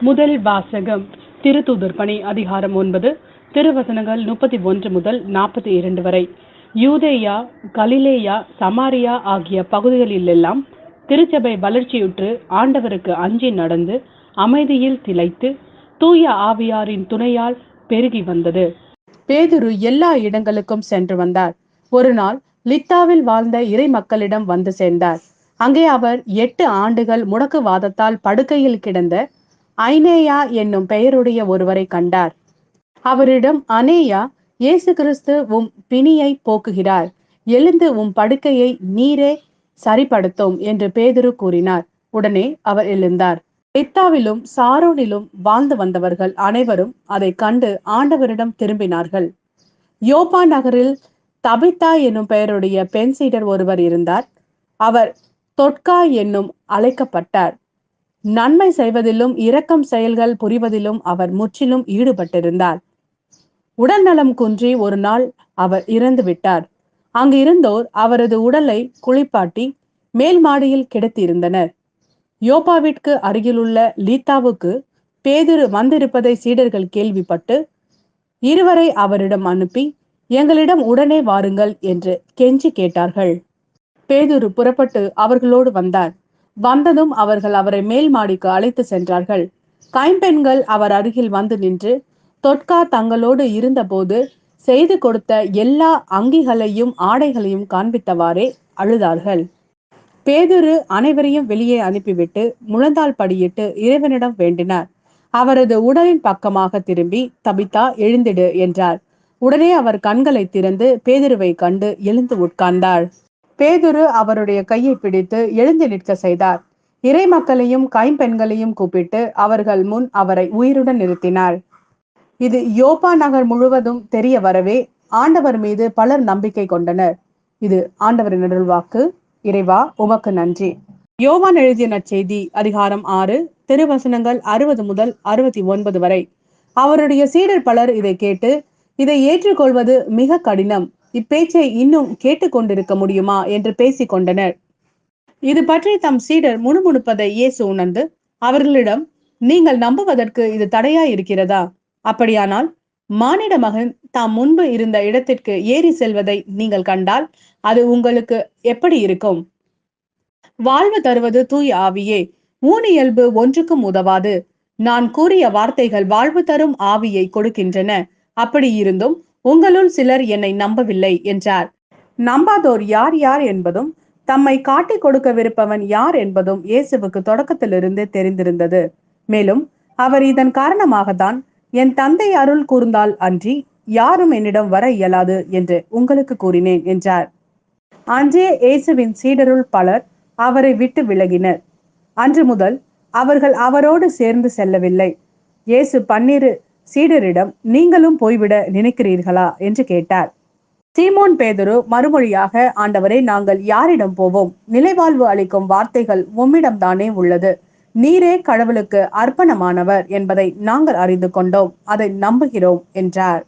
முதல் வாசகம். திருத்தூதர் பணி அதிகாரம் 9 திருவசனங்கள் 31 முதல் 42 வரை. யூதேயா, கலிலேயா, சமாரியா ஆகிய பகுதிகளிலெல்லாம் திருச்சபை வளர்ச்சியுற்று ஆண்டவருக்கு அஞ்சி நடந்து அமைதியில் திளைத்து தூய ஆவியாரின் துணையால் பெருகி வந்தது. பேதுரு எல்லா இடங்களுக்கும் சென்று வந்தார். ஒரு நாள் லித்தாவில் வாழ்ந்த இறை மக்களிடம் வந்து சேர்ந்தார். அங்கே அவர் 8 ஆண்டுகள் முடக்குவாதத்தால் படுக்கையில் கிடந்த ஐனேயா என்னும் பெயருடைய ஒருவரை கண்டார். அவரிடம், அனேயா, இயேசு கிறிஸ்து உம் பிணியை போக்குகிறார், எழுந்து உம் படுக்கையை நீரே சரிப்படுத்தும் என்று பேதுரு கூறினார். உடனே அவர் எழுந்தார். லித்தாவிலும் சாரோனிலும் வாழ்ந்து வந்தவர்கள் அனைவரும் அதை கண்டு ஆண்டவரிடம் திரும்பினார்கள். யோப்பா நகரில் தபித்தா என்னும் பெயருடைய பெண் சீடர் ஒருவர் இருந்தார். அவர் தொட்கா என்னும் அழைக்கப்பட்டார். நன்மை செய்வதிலும் இரக்கம் செயல்கள் புரிவதிலும் அவர் முற்றிலும் ஈடுபட்டிருந்தார். உடல்நலம் குன்றி ஒரு நாள் அவர் இறந்து விட்டார். அங்கு இருந்தோர் அவரது உடலை குளிப்பாட்டி மேல் மாடியில் கிடத்தியிருந்தனர். யோப்பாவிற்கு அருகிலுள்ள லீத்தாவுக்கு பேதுரு வந்திருப்பதை சீடர்கள் கேள்விப்பட்டு இருவரை அவரிடம் அனுப்பி, எங்களிடம் உடனே வாருங்கள் என்று கெஞ்சி கேட்டார்கள். பேதுரு புறப்பட்டு அவர்களோடு வந்தார். வந்ததும் அவர்கள் அவரை மேல் மாடிக்கு அழைத்து சென்றார்கள். கைம்பெண்கள் அவர் அருகில் வந்து நின்று தொட்கா தங்களோடு இருந்தபோது செய்து கொடுத்த எல்லா அங்கிகளையும் ஆடைகளையும் காண்பித்தவாறே அழுதார்கள். பேதுரு அனைவரையும் வெளியே அனுப்பிவிட்டு முழந்தாள் படியிட்டு இறைவனிடம் வேண்டினார். அவரது உடலின் பக்கமாக திரும்பி, தபித்தா, எழுந்திடு என்றார். உடனே அவர் கண்களை திறந்து பேதுருவை கண்டு எழுந்து உட்கார்ந்தார். பேதுரு அவருடைய கையை பிடித்து எழுந்து நிற்க செய்தார். இறை மக்களையும் கைம்பெண்களையும் கூப்பிட்டு அவர்கள் முன் அவரை உயிருடன் நிறுத்தினார். இது யோப்பா நகர் முழுவதும் தெரிய வரவே ஆண்டவர் மீது பலர் நம்பிக்கை கொண்டனர். இது ஆண்டவரின் அருள்வாக்கு. இறைவா, உமக்கு நன்றி. யோவான் எழுதிய நற்செய்தி அதிகாரம் 6 திருவசனங்கள் 60 முதல் 69 வரை. அவருடைய சீடர் பலர் இதை கேட்டு, இதை ஏற்றுக்கொள்வது மிக கடினம், இப்பேச்சை இன்னும் கேட்டுக்கொண்டிருக்க முடியுமா என்று பேசிக் கொண்டனர். இது பற்றி தம் சீடர் முணுமுணுப்பதை இயேசு உணர்ந்து அவர்களிடம், நீங்கள் நம்புவதற்கு இது தடையா இருக்கிறதா? அப்படியானால் மானிட மகன் தாம் முன்பு இருந்த இடத்திற்கு ஏறி செல்வதை நீங்கள் கண்டால் அது உங்களுக்கு எப்படி இருக்கும்? வாழ்வு தருவது தூய ஆவியே. ஊனியல்பு ஒன்றுக்கும் உதவாது. நான் கூறிய வார்த்தைகள் வாழ்வு தரும் ஆவியை கொடுக்கின்றன. அப்படி இருந்தும் உங்களுள் சிலர் என்னை நம்பவில்லை என்றார். நம்பாதோர் யார் யார் என்பதும் தம்மை காட்டிக் கொடுக்கவிருப்பவன் யார் என்பதும் இயேசுவுக்கு தொடக்கத்திலிருந்து தெரிந்திருந்தது. மேலும் அவர் இதன் காரணமாகத்தான், என் தந்தை அருள் கூர்ந்தால் அன்றி யாரும் என்னிடம் வர இயலாது என்று உங்களுக்கு கூறினேன் என்றார். அன்றே இயேசுவின் சீடருள் பலர் அவரை விட்டு விலகினர். அன்று முதல் அவர்கள் அவரோடு சேர்ந்து செல்லவில்லை. இயேசு 12 சீடரிடம், நீங்களும் போய்விட நினைக்கிறீர்களா என்று கேட்டார். சீமோன் பேதுரு மறுமொழியாக, ஆண்டவரே, நாங்கள் யாரிடம் போவோம்? நிலைவாழ்வு அளிக்கும் வார்த்தைகள் உம்மிடம் தானே உள்ளது. நீரே கடவுளுக்கு அர்ப்பணமானவர் என்பதை நாங்கள் அறிந்து கொண்டோம், அதை நம்புகிறோம் என்றார்.